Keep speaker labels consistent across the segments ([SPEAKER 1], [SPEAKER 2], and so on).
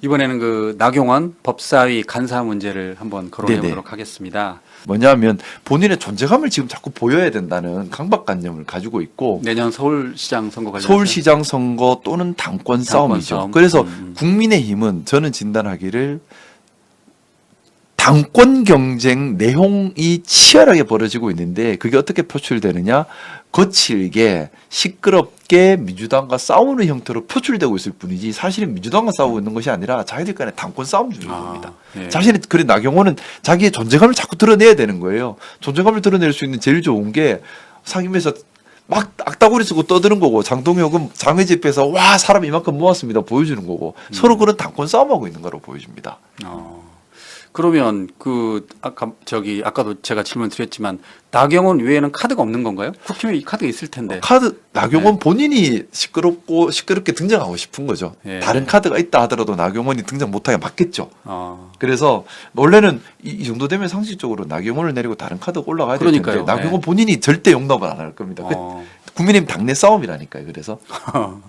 [SPEAKER 1] 이번에는 그 나경원 법사위 간사 문제를 한번 거론해
[SPEAKER 2] 네네.
[SPEAKER 1] 보도록 하겠습니다.
[SPEAKER 2] 뭐냐면 본인의 존재감을 지금 자꾸 보여야 된다는 강박관념을 가지고 있고
[SPEAKER 1] 내년 서울시장 선거 관련해서
[SPEAKER 2] 서울시장 선거 또는 당권 싸움이죠.
[SPEAKER 1] 싸움.
[SPEAKER 2] 그래서 국민의힘은 저는 진단하기를 당권 경쟁 내용이 치열하게 벌어지고 있는데 그게 어떻게 표출되느냐? 거칠게 시끄럽게 민주당과 싸우는 형태로 표출되고 있을 뿐이지 사실은 민주당과 싸우고 있는 것이 아니라 자기들 간의 당권 싸움 중인 겁니다.
[SPEAKER 1] 예.
[SPEAKER 2] 자신이 그래 나경원은 자기의 존재감을 자꾸 드러내야 되는 거예요. 존재감을 드러낼 수 있는 제일 좋은 게 상임위에서 막 악다구리 쓰고 떠드는 거고 장동혁은 장외 집회에서 와 사람 이만큼 모았습니다 보여주는 거고 서로 그런 당권 싸움하고 있는 거로 보여집니다.
[SPEAKER 1] 그러면 그 아까도 제가 질문 드렸지만 나경원 외에는 카드가 없는 건가요? 국힘에 카드가 있을 텐데.
[SPEAKER 2] 카드 나경원 본인이 시끄럽게 등장하고 싶은 거죠.
[SPEAKER 1] 예.
[SPEAKER 2] 다른 카드가 있다 하더라도 나경원이 등장 못하게 막겠죠.
[SPEAKER 1] 어.
[SPEAKER 2] 그래서 원래는 이 정도 되면 상식적으로 나경원을 내리고 다른 카드가 올라가야 될 텐데
[SPEAKER 1] 그러니까요.
[SPEAKER 2] 나경원
[SPEAKER 1] 예.
[SPEAKER 2] 본인이 절대 용납을 안 할 겁니다.
[SPEAKER 1] 어.
[SPEAKER 2] 국민의힘 당내 싸움이라니까요. 그래서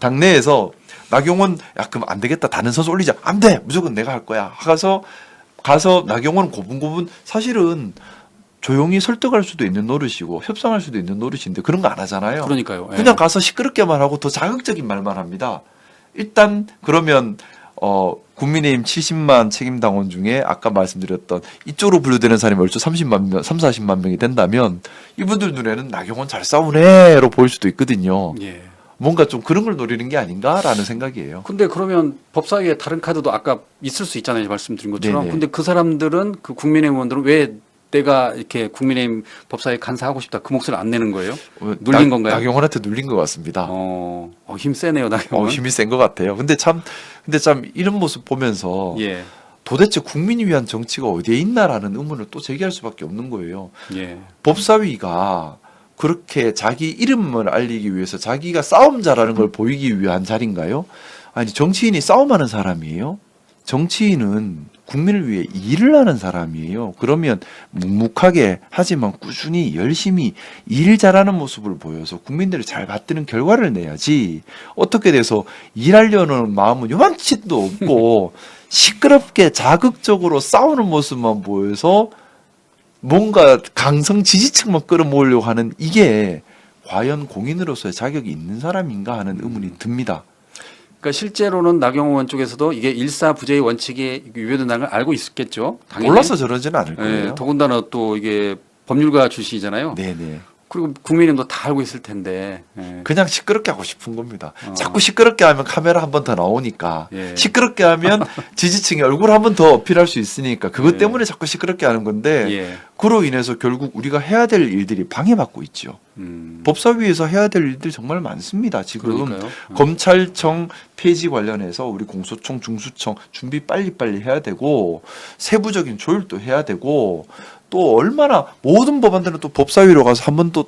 [SPEAKER 2] 당내에서 나경원 야 그럼 안 되겠다 다른 선수 올리자 안 돼 무조건 내가 할 거야 가서 나경원은 고분고분 사실은 조용히 설득할 수도 있는 노릇이고 협상할 수도 있는 노릇인데 그런 거 안 하잖아요.
[SPEAKER 1] 그러니까요. 예.
[SPEAKER 2] 그냥 가서 시끄럽게만 하고 더 자극적인 말만 합니다. 일단 그러면 국민의힘 70만 책임당원 중에 아까 말씀드렸던 이쪽으로 분류되는 사람이 얼추 30만 명, 40만 명이 된다면 이분들 눈에는 나경원 잘 싸우네로 보일 수도 있거든요.
[SPEAKER 1] 예.
[SPEAKER 2] 뭔가 좀 그런 걸 노리는 게 아닌가라는 생각이에요.
[SPEAKER 1] 근데 그러면 법사위에 다른 카드도 아까 있을 수 있잖아요. 말씀드린 것처럼.
[SPEAKER 2] 네네.
[SPEAKER 1] 근데 그 사람들은 그 국민의힘 의원들은 왜 내가 이렇게 국민의힘 법사위 간사하고 싶다 그 목소리를 안 내는 거예요? 눌린 건가요?
[SPEAKER 2] 나경원한테 눌린 것 같습니다.
[SPEAKER 1] 힘 세네요, 나경원.
[SPEAKER 2] 힘이 센 것 같아요. 근데 참 이런 모습 보면서
[SPEAKER 1] 예.
[SPEAKER 2] 도대체 국민을 위한 정치가 어디에 있나라는 의문을 또 제기할 수밖에 없는 거예요.
[SPEAKER 1] 예.
[SPEAKER 2] 법사위가 그렇게 자기 이름을 알리기 위해서 자기가 싸움자라는 걸 보이기 위한 자리인가요? 아니 정치인이 싸움하는 사람이에요. 정치인은 국민을 위해 일을 하는 사람이에요. 그러면 묵묵하게 하지만 꾸준히 열심히 일 잘하는 모습을 보여서 국민들을 잘 받드는 결과를 내야지 어떻게 돼서 일하려는 마음은 요만치도 없고 시끄럽게 자극적으로 싸우는 모습만 보여서 뭔가 강성 지지층만 끌어모으려고 하는 이게 과연 공인으로서의 자격이 있는 사람인가 하는 의문이 듭니다.
[SPEAKER 1] 그러니까 실제로는 나경원 의원 쪽에서도 이게 일사부재의 원칙이 유효된다는 걸 알고 있었겠죠. 당연히.
[SPEAKER 2] 몰라서 저러지는 않을 거예요.
[SPEAKER 1] 예, 더군다나 또 이게 법률가 출신이잖아요.
[SPEAKER 2] 네네.
[SPEAKER 1] 그리고 국민의힘도 다 알고 있을 텐데. 예.
[SPEAKER 2] 그냥 시끄럽게 하고 싶은 겁니다. 자꾸 시끄럽게 하면 카메라 한 번 더 나오니까
[SPEAKER 1] 예.
[SPEAKER 2] 시끄럽게 하면 지지층이 얼굴 한 번 더 어필할 수 있으니까 그것
[SPEAKER 1] 예.
[SPEAKER 2] 때문에 자꾸 시끄럽게 하는 건데
[SPEAKER 1] 예.
[SPEAKER 2] 그로 인해서 결국 우리가 해야 될 일들이 방해받고 있죠. 법사위에서 해야 될 일들이 정말 많습니다. 지금
[SPEAKER 1] 그러니까요.
[SPEAKER 2] 검찰청 폐지 관련해서 우리 공소청, 중수청 준비 빨리빨리 해야 되고 세부적인 조율도 해야 되고 또 얼마나 모든 법안들은 또 법사위로 가서 한 번 또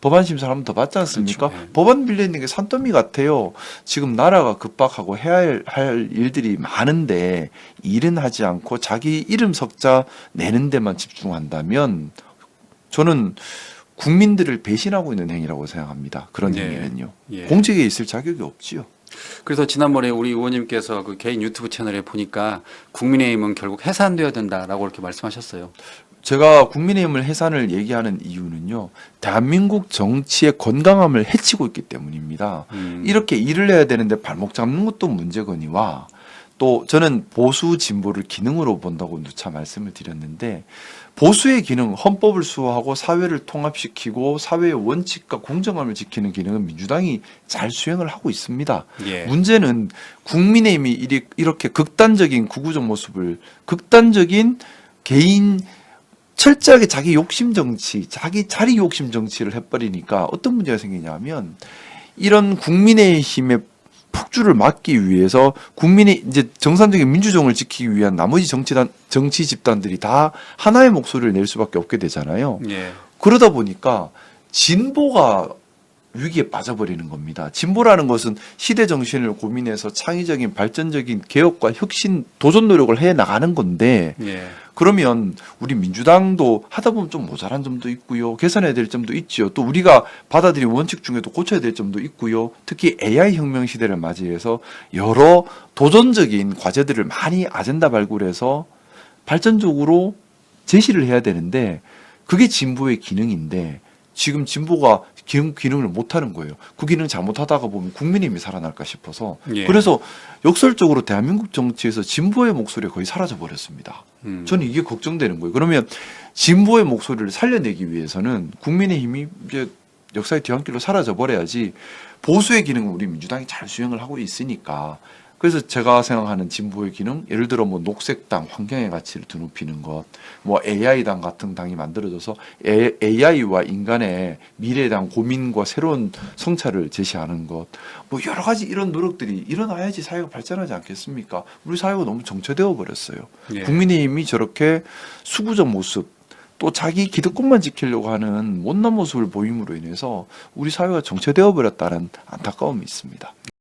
[SPEAKER 2] 법안 심사를 한 번 더 받지 않습니까?
[SPEAKER 1] 그렇죠. 네.
[SPEAKER 2] 법안 빌리는 게 산더미 같아요. 지금 나라가 급박하고 해야 할 일들이 많은데 일은 하지 않고 자기 이름 석자 내는 데만 집중한다면 저는 국민들을 배신하고 있는 행위라고 생각합니다. 그런
[SPEAKER 1] 네.
[SPEAKER 2] 행위는요.
[SPEAKER 1] 예.
[SPEAKER 2] 공직에 있을 자격이 없지요.
[SPEAKER 1] 그래서 지난번에 우리 의원님께서 그 개인 유튜브 채널에 보니까 국민의힘은 결국 해산돼야 된다라고 이렇게 말씀하셨어요.
[SPEAKER 2] 제가 국민의힘을 해산을 얘기하는 이유는요. 대한민국 정치의 건강함을 해치고 있기 때문입니다. 이렇게 일을 해야 되는데 발목 잡는 것도 문제거니와 또 저는 보수 진보를 기능으로 본다고 누차 말씀을 드렸는데 보수의 기능, 헌법을 수호하고 사회를 통합시키고 사회의 원칙과 공정함을 지키는 기능은 민주당이 잘 수행을 하고 있습니다.
[SPEAKER 1] 예.
[SPEAKER 2] 문제는 국민의힘이 이렇게 극단적인 구구적 모습을 극단적인 개인 철저하게 자기 욕심 정치, 자기 자리 욕심 정치를 해버리니까 어떤 문제가 생기냐면 이런 국민의힘의 폭주를 막기 위해서 국민의 이제 정상적인 민주정을 지키기 위한 나머지 정치 집단들이 다 하나의 목소리를 낼 수밖에 없게 되잖아요.
[SPEAKER 1] 예.
[SPEAKER 2] 그러다 보니까 진보가 위기에 빠져버리는 겁니다. 진보라는 것은 시대 정신을 고민해서 창의적인 발전적인 개혁과 혁신 도전 노력을 해 나가는 건데
[SPEAKER 1] 예.
[SPEAKER 2] 그러면 우리 민주당도 하다 보면 좀 모자란 점도 있고요. 개선해야 될 점도 있지요. 또 우리가 받아들인 원칙 중에도 고쳐야 될 점도 있고요. 특히 AI 혁명 시대를 맞이해서 여러 도전적인 과제들을 많이 아젠다 발굴해서 발전적으로 제시를 해야 되는데 그게 진보의 기능인데 지금 진보가 기능을 못하는 거예요. 그 기능 잘못하다가 보면 국민의힘이 살아날까 싶어서
[SPEAKER 1] 예.
[SPEAKER 2] 그래서 역설적으로 대한민국 정치에서 진보의 목소리가 거의 사라져 버렸습니다. 저는 이게 걱정되는 거예요. 그러면 진보의 목소리를 살려내기 위해서는 국민의힘이 이제 역사의 뒤안길로 사라져 버려야지 보수의 기능은 우리 민주당이 잘 수행을 하고 있으니까 그래서 제가 생각하는 진보의 기능, 예를 들어 뭐 녹색당, 환경의 가치를 드높이는 것, 뭐 AI당 같은 당이 만들어져서 AI와 인간의 미래에 대한 고민과 새로운 성찰을 제시하는 것, 뭐 여러 가지 이런 노력들이 일어나야지 사회가 발전하지 않겠습니까? 우리 사회가 너무 정체되어 버렸어요.
[SPEAKER 1] 예.
[SPEAKER 2] 국민의힘이 저렇게 수구적 모습, 또 자기 기득권만 지키려고 하는 못난 모습을 보임으로 인해서 우리 사회가 정체되어 버렸다는 안타까움이 있습니다.